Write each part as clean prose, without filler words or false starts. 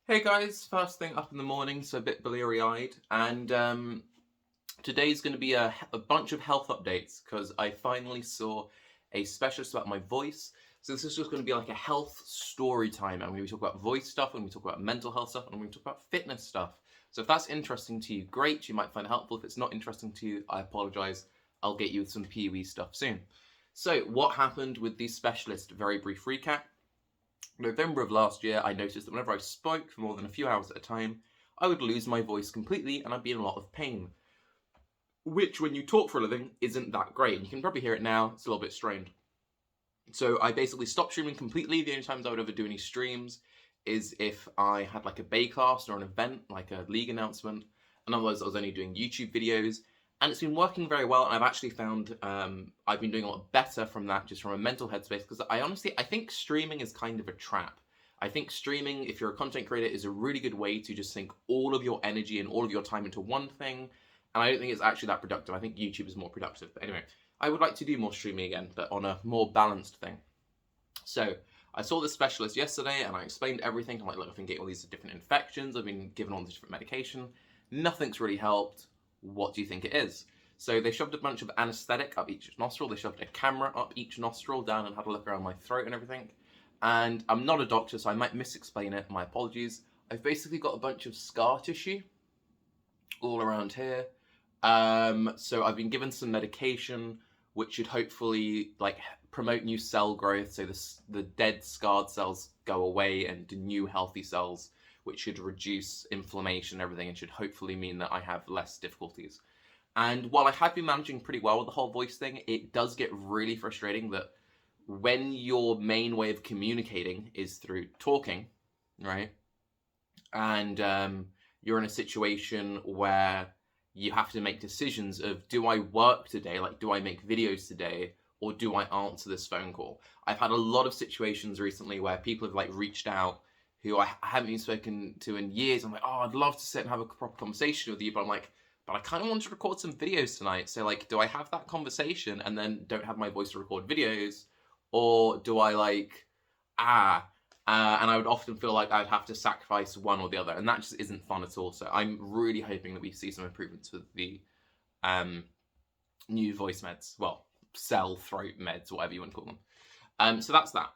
Hey guys, first thing up in the morning, so a bit bleary-eyed, and today's going to be a bunch of health updates because I finally saw a specialist about my voice. So this is just going to be like a health story time. I'm going to be talking about voice stuff, I'm going to be talking about mental health stuff, and I'm going to talk about fitness stuff. So if that's interesting to you, great, you might find it helpful. If it's not interesting to you, I apologize. I'll get you with some PoE stuff soon. So what happened with the specialist? Very brief recap. November of last year, I noticed that whenever I spoke for more than a few hours at a time, I would lose my voice completely and I'd be in a lot of pain. Which, when you talk for a living, isn't that great. And you can probably hear it now, it's a little bit strained. So I basically stopped streaming completely. The only times I would ever do any streams is if I had like a bay class or an event, like a league announcement. And otherwise I was only doing YouTube videos. And it's been working very well, and I've actually found I've been doing a lot better from that, just from a mental headspace, because I think streaming is kind of a trap. I think streaming, if you're a content creator, is a really good way to just sink all of your energy and all of your time into one thing, and I don't think it's actually that productive. I think YouTube is more productive. But anyway, I would like to do more streaming again, but on a more balanced thing. So I saw this specialist yesterday, and I explained everything. I'm like, look, I've been getting all these different infections, I've been given all this different medication, nothing's really helped. What do you think it is? So they shoved a bunch of anesthetic up each nostril. They shoved a camera up each nostril down and had a look around my throat and everything. And I'm not a doctor, so I might misexplain it. My apologies. I've basically got a bunch of scar tissue all around here. So I've been given some medication which should hopefully like promote new cell growth, so the dead scarred cells go away and new healthy cells, which should reduce inflammation and everything, and should hopefully mean that I have less difficulties. And while I have been managing pretty well with the whole voice thing, it does get really frustrating that when your main way of communicating is through talking, right? And you're in a situation where you have to make decisions of, do I work today? Like, do I make videos today? Or do I answer this phone call? I've had a lot of situations recently where people have like reached out who I haven't been spoken to in years. I'm like, oh, I'd love to sit and have a proper conversation with you, but I'm like, but I kind of want to record some videos tonight. So like, do I have that conversation and then don't have my voice to record videos? Or do I like, and I would often feel like I'd have to sacrifice one or the other, and that just isn't fun at all. So I'm really hoping that we see some improvements with the new voice meds, well, cell throat meds, whatever you want to call them. So that's that.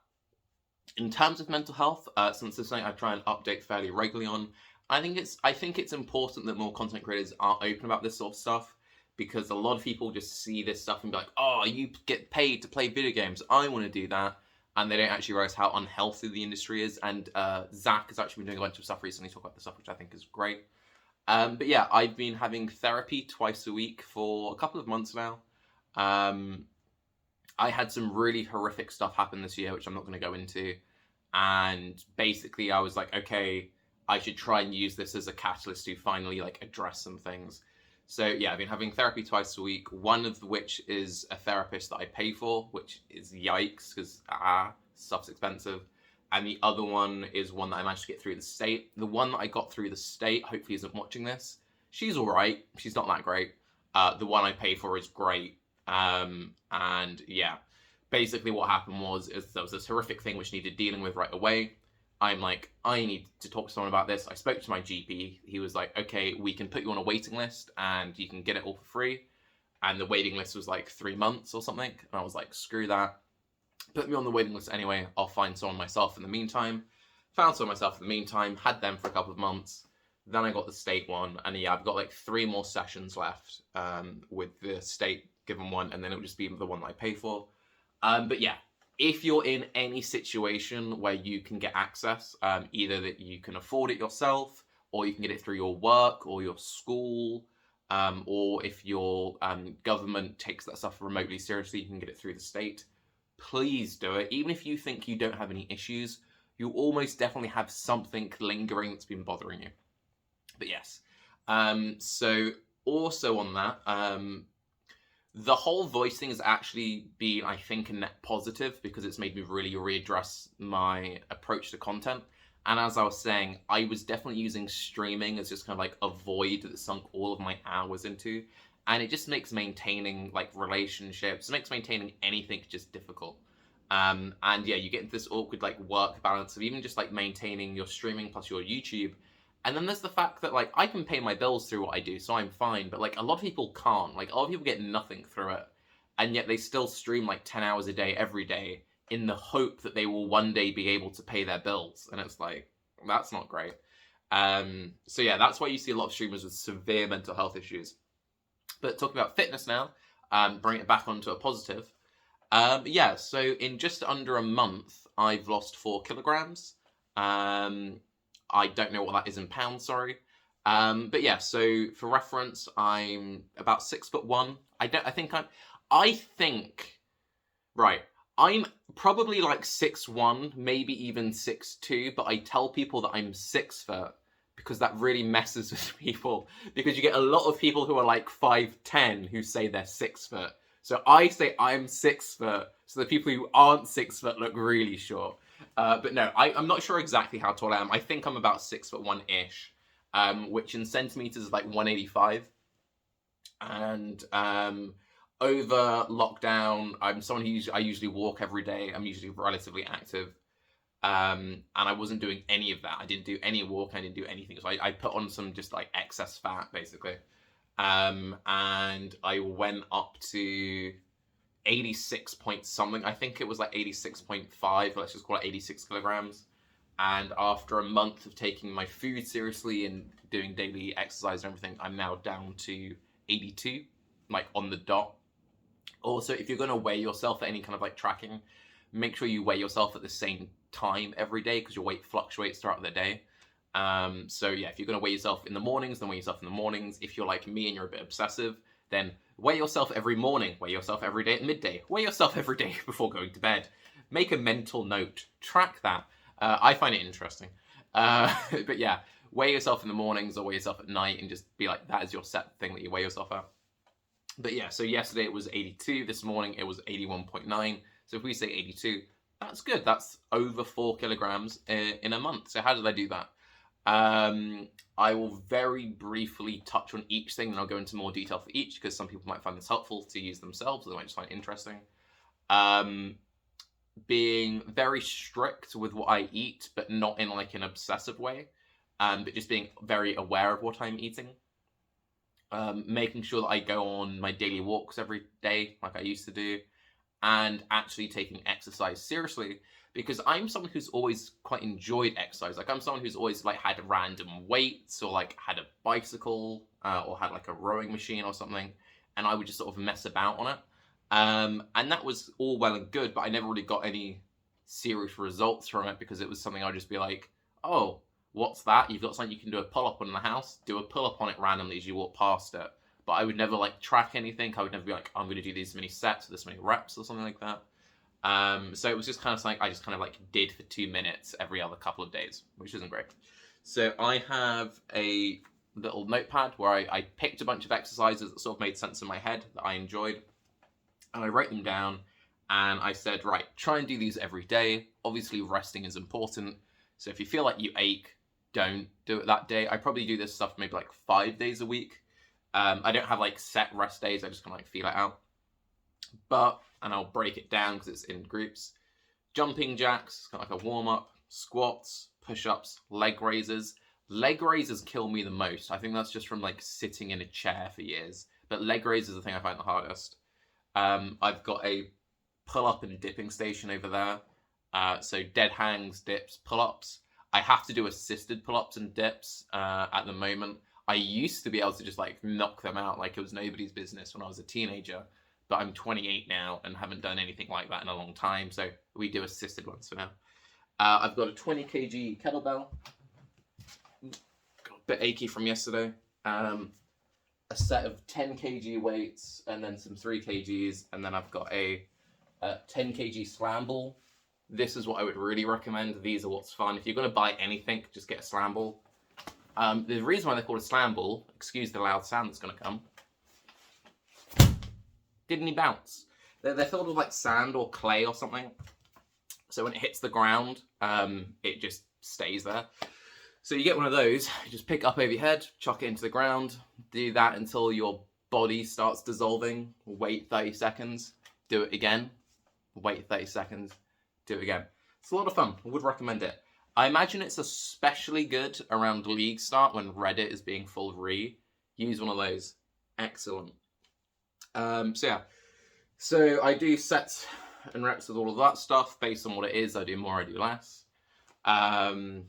In terms of mental health, since this is something I try and update fairly regularly on, I think it's important that more content creators are open about this sort of stuff, because a lot of people just see this stuff and be like, oh, you get paid to play video games, I want to do that, and they don't actually realize how unhealthy the industry is. And Zach has actually been doing a bunch of stuff recently, talk about the stuff, which I think is great. But yeah, I've been having therapy twice a week for a couple of months now. I had some really horrific stuff happen this year, which I'm not going to go into. And basically I was like, okay, I should try and use this as a catalyst to finally like address some things. So yeah, I've been having therapy twice a week, one of which is a therapist that I pay for, which is yikes, because stuff's expensive. And the other one is one that I managed to get through the state. The one that I got through the state, hopefully isn't watching this. She's all right. She's not that great. The one I pay for is great. And yeah, basically what happened was there was this horrific thing which needed dealing with right away. I'm like, I need to talk to someone about this. I spoke to my GP. He was like, okay, we can put you on a waiting list and you can get it all for free. And the waiting list was like 3 months or something. And I was like, screw that. Put me on the waiting list anyway. I'll find someone myself in the meantime. Found someone myself in the meantime. Had them for a couple of months. Then I got the state one. And yeah, I've got like 3 more sessions left with the state given one. And then it'll just be the one that I pay for. But yeah, if you're in any situation where you can get access, either that you can afford it yourself, or you can get it through your work or your school, or if your government takes that stuff remotely seriously, you can get it through the state, please do it. Even if you think you don't have any issues, you almost definitely have something lingering that's been bothering you. But yes, so also on that, the whole voice thing has actually been, I think, a net positive, because it's made me really readdress my approach to content. And as I was saying, I was definitely using streaming as just kind of like a void that sunk all of my hours into. And it just makes maintaining like relationships, makes maintaining anything just difficult. And yeah, you get into this awkward like work balance of even just like maintaining your streaming plus your YouTube. And then there's the fact that like I can pay my bills through what I do, so I'm fine. But like a lot of people can't. Like a lot of people get nothing through it, and yet they still stream like 10 hours a day every day in the hope that they will one day be able to pay their bills. And it's like, that's not great. So yeah, that's why you see a lot of streamers with severe mental health issues. But talking about fitness now, bring it back onto a positive. Yeah, so in just under a month, I've lost 4 kilograms. I don't know what that is in pounds, sorry. But yeah, so for reference, I'm about 6'1". Right, I'm probably like 6'1", maybe even 6'2", but I tell people that I'm 6 foot because that really messes with people, because you get a lot of people who are like 5'10" who say they're 6 foot. So I say I'm 6 foot, so the people who aren't 6 foot look really short. But no, I'm not sure exactly how tall I am. I think I'm about 6'1"-ish, which in centimeters is like 185. And over lockdown, I'm someone who I usually walk every day. I'm usually relatively active. And I wasn't doing any of that. I didn't do any walk. I didn't do anything. So I put on some just like excess fat, basically. And I went up to 86 point something. I think it was like 86.5. Let's just call it 86 kilograms. And after a month of taking my food seriously and doing daily exercise and everything, I'm now down to 82, like on the dot. Also, if you're going to weigh yourself at any kind of like tracking, make sure you weigh yourself at the same time every day, because your weight fluctuates throughout the day. So yeah, if you're going to weigh yourself in the mornings, then weigh yourself in the mornings. If you're like me and you're a bit obsessive, then weigh yourself every morning, weigh yourself every day at midday, weigh yourself every day before going to bed. Make a mental note, track that. I find it interesting. But yeah, weigh yourself in the mornings or weigh yourself at night and just be like, that is your set thing that you weigh yourself at. But yeah, so yesterday it was 82, this morning it was 81.9. So if we say 82, that's good. That's over 4 kilograms in a month. So how did I do that? I will very briefly touch on each thing, and I'll go into more detail for each, because some people might find this helpful to use themselves, or they might just find it interesting. Being very strict with what I eat, but not in like an obsessive way, but just being very aware of what I'm eating. Making sure that I go on my daily walks every day, like I used to do, and actually taking exercise seriously, because I'm someone who's always quite enjoyed exercise. Like I'm someone who's always like had random weights, or like had a bicycle, or had like a rowing machine or something, and I would just sort of mess about on it. And that was all well and good, but I never really got any serious results from it, because it was something I'd just be like, oh, what's that? You've got something you can do a pull-up on in the house? Do a pull-up on it randomly as you walk past it. But I would never like track anything. I would never be like, I'm going to do these many sets or this many reps or something like that. So it was just kind of something I just kind of like did for 2 minutes every other couple of days, which isn't great. So I have a little notepad where I picked a bunch of exercises that sort of made sense in my head that I enjoyed. And I wrote them down, and I said, right, try and do these every day. Obviously, resting is important. So if you feel like you ache, don't do it that day. I probably do this stuff maybe like 5 days a week. I don't have like set rest days. I just kind of like feel it out. And I'll break it down because it's in groups. Jumping jacks, kind of like a warm up. Squats, push-ups, leg raises. Leg raises kill me the most. I think that's just from like sitting in a chair for years. But leg raises is the thing I find the hardest. I've got a pull-up and dipping station over there. So dead hangs, dips, pull-ups. I have to do assisted pull-ups and dips at the moment. I used to be able to just like knock them out like it was nobody's business when I was a teenager. But I'm 28 now and haven't done anything like that in a long time. So we do assisted ones for now. I've got a 20 kg kettlebell. Got a bit achy from yesterday. A set of 10 kg weights and then some 3 kgs. And then I've got a 10 kg slam ball. This is what I would really recommend. These are what's fun. If you're going to buy anything, just get a slam ball. The reason why they're called a slam ball, excuse the loud sound that's going to come, didn't he bounce? They're filled with like sand or clay or something. So when it hits the ground, it just stays there. So you get one of those, you just pick it up over your head, chuck it into the ground, do that until your body starts dissolving, wait 30 seconds, do it again, wait 30 seconds, do it again. It's a lot of fun. I would recommend it. I imagine it's especially good around league start when Reddit is being full re. Use one of those. Excellent. So I do sets and reps with all of that stuff based on what it is. I do more, I do less. And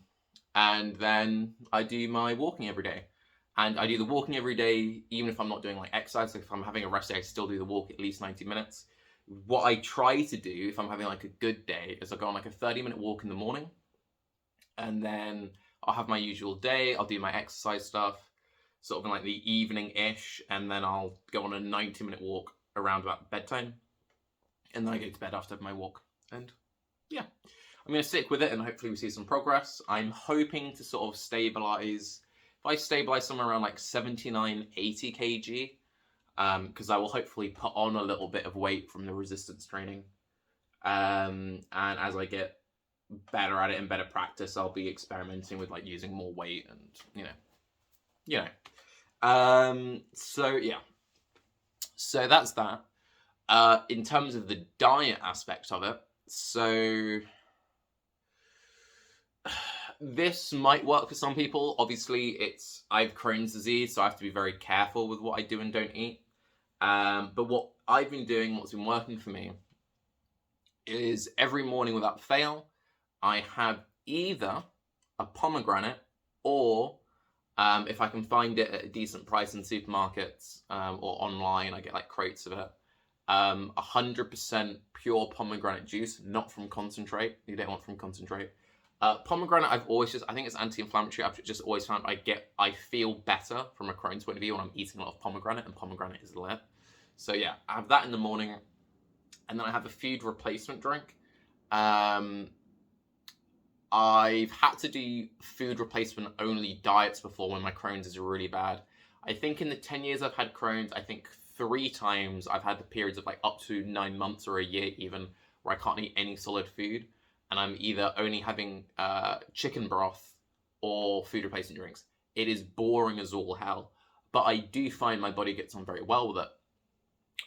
then I do my walking every day. And I do the walking every day, even if I'm not doing like exercise. Like if I'm having a rest day, I still do the walk at least 90 minutes. What I try to do if I'm having like a good day is I go on like a 30-minute walk in the morning. And then I'll have my usual day. I'll do my exercise stuff sort of in like the evening-ish. And then I'll go on a 90-minute walk around about bedtime. And then I go to bed after my walk. And yeah, I'm going to stick with it and hopefully we see some progress. I'm hoping to sort of stabilize. If I stabilize somewhere around like 79, 80 kg, because I will hopefully put on a little bit of weight from the resistance training. And as I get better at it and better practice, I'll be experimenting with like using more weight and, so yeah. So that's that. In terms of the diet aspect of it, so this might work for some people. Obviously, I have Crohn's disease, so I have to be very careful with what I do and don't eat. But what I've been doing, what's been working for me, is every morning without fail, I have either a pomegranate or, if I can find it at a decent price in supermarkets or online, I get like crates of it. 100% pure pomegranate juice, not from concentrate. You don't want from concentrate. Pomegranate, I think it's anti-inflammatory. I've just always found I feel better from a Crohn's point of view when I'm eating a lot of pomegranate, and pomegranate is lit. So yeah, I have that in the morning, and then I have a food replacement drink. I've had to do food replacement only diets before when my Crohn's is really bad. I think in the 10 years I've had Crohn's, I think 3 times I've had the periods of like up to 9 months or a year even where I can't eat any solid food, and I'm either only having chicken broth or food replacement drinks. It is boring as all hell, but I do find my body gets on very well with it.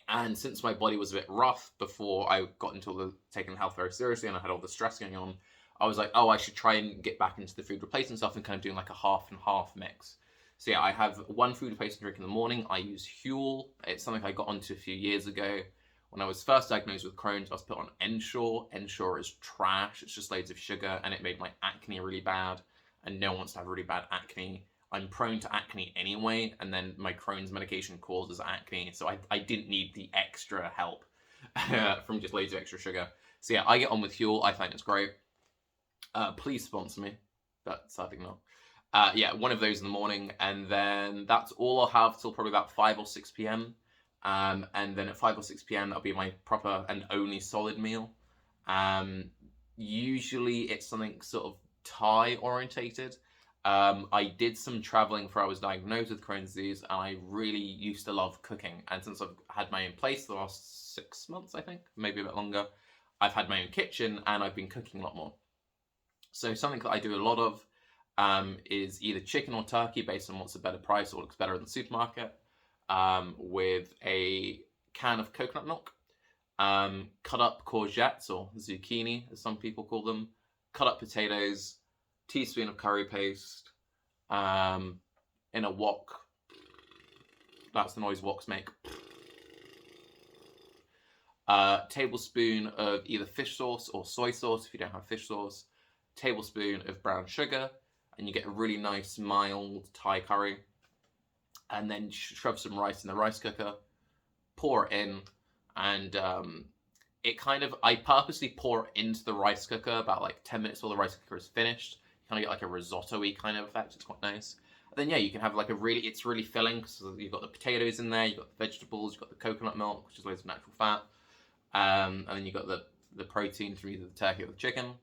And since my body was a bit rough before I got into taking health very seriously and I had all the stress going on, I was like, oh, I should try and get back into the food replacement stuff and kind of doing like a half and half mix. So yeah, I have one food replacement drink in the morning. I use Huel. It's something I got onto a few years ago. When I was first diagnosed with Crohn's, I was put on Ensure. Ensure is trash. It's just loads of sugar, and it made my acne really bad. And no one wants to have really bad acne. I'm prone to acne anyway, and then my Crohn's medication causes acne, so I didn't need the extra help from just loads of extra sugar. So yeah, I get on with Huel. I find it's great. Please sponsor me, but sadly not. Yeah, one of those in the morning, and then that's all I'll have till probably about 5 or 6 p.m. And then at 5 or 6 p.m. that'll be my proper and only solid meal. Usually it's something sort of Thai orientated. I did some traveling before I was diagnosed with Crohn's disease, and I really used to love cooking. And since I've had my own place the last 6 months, I think, maybe a bit longer, I've had my own kitchen and I've been cooking a lot more. So something that I do a lot of is either chicken or turkey based on what's a better price or looks better in the supermarket, with a can of coconut milk, cut up courgettes or zucchini as some people call them, cut up potatoes, teaspoon of curry paste, in a wok. That's the noise woks make. Tablespoon of either fish sauce or soy sauce if you don't have fish sauce, tablespoon of brown sugar, and you get a really nice mild Thai curry. And then shove some rice in the rice cooker, pour it in, and I purposely pour it into the rice cooker about like 10 minutes before the rice cooker is finished. You kind of get like a risotto-y kind of effect. It's quite nice. And then yeah, you can have like it's really filling because you've got the potatoes in there, you've got the vegetables, you've got the coconut milk, which is loads of natural fat, and then you've got the protein from either the turkey or the chicken.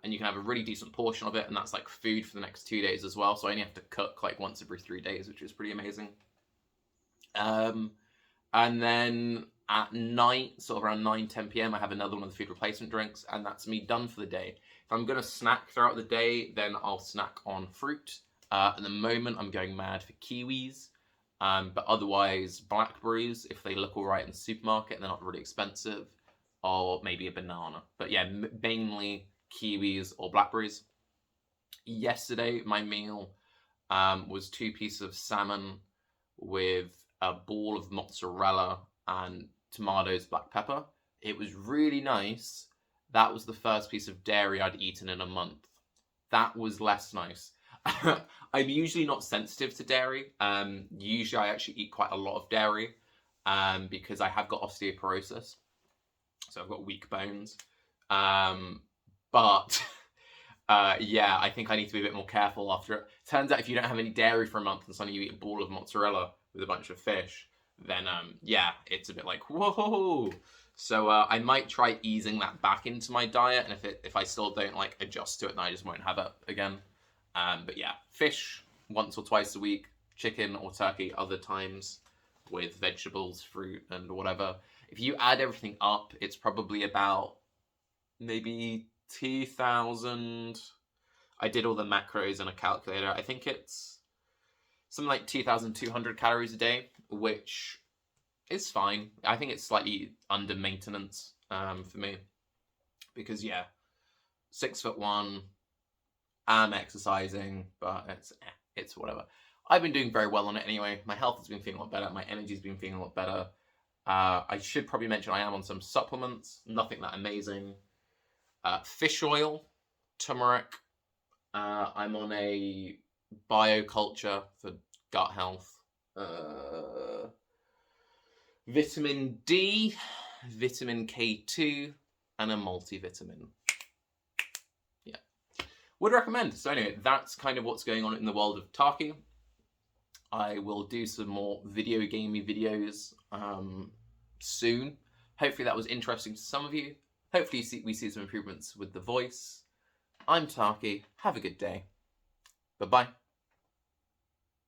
And you can have a really decent portion of it, and that's like food for the next 2 days as well. So I only have to cook like once every 3 days, which is pretty amazing. And then at night, sort of around 9, 10 p.m, I have another one of the food replacement drinks, and that's me done for the day. If I'm going to snack throughout the day, then I'll snack on fruit. At the moment, I'm going mad for kiwis, but otherwise blackberries, if they look all right in the supermarket and they're not really expensive, or maybe a banana. But yeah, mainly kiwis or blackberries. Yesterday, my meal was 2 pieces of salmon with a ball of mozzarella and tomatoes, black pepper. It was really nice. That was the first piece of dairy I'd eaten in a month. That was less nice. I'm usually not sensitive to dairy. Usually I actually eat quite a lot of dairy because I have got osteoporosis. So I've got weak bones. But yeah, I think I need to be a bit more careful after it. Turns out if you don't have any dairy for a month and suddenly you eat a ball of mozzarella with a bunch of fish, then yeah, it's a bit like, whoa. So I might try easing that back into my diet, and if I still don't like adjust to it, then I just won't have it again. But yeah, fish once or twice a week, chicken or turkey other times, with vegetables, fruit, and whatever. If you add everything up, it's probably about maybe 2,000. I did all the macros in a calculator. I think it's something like 2,200 calories a day, which is fine. I think it's slightly under maintenance for me because yeah, 6'1", I'm exercising, but it's whatever. I've been doing very well on it anyway. My health has been feeling a lot better. My energy's been feeling a lot better. I should probably mention I am on some supplements. Nothing that amazing. Fish oil, turmeric. I'm on a bioculture for gut health. Vitamin D, vitamin K2, and a multivitamin. Yeah. Would recommend. So anyway, that's kind of what's going on in the world of Tarke. I will do some more video gamey videos soon. Hopefully that was interesting to some of you. Hopefully we see some improvements with the voice. I'm Tarke. Have a good day. Bye-bye.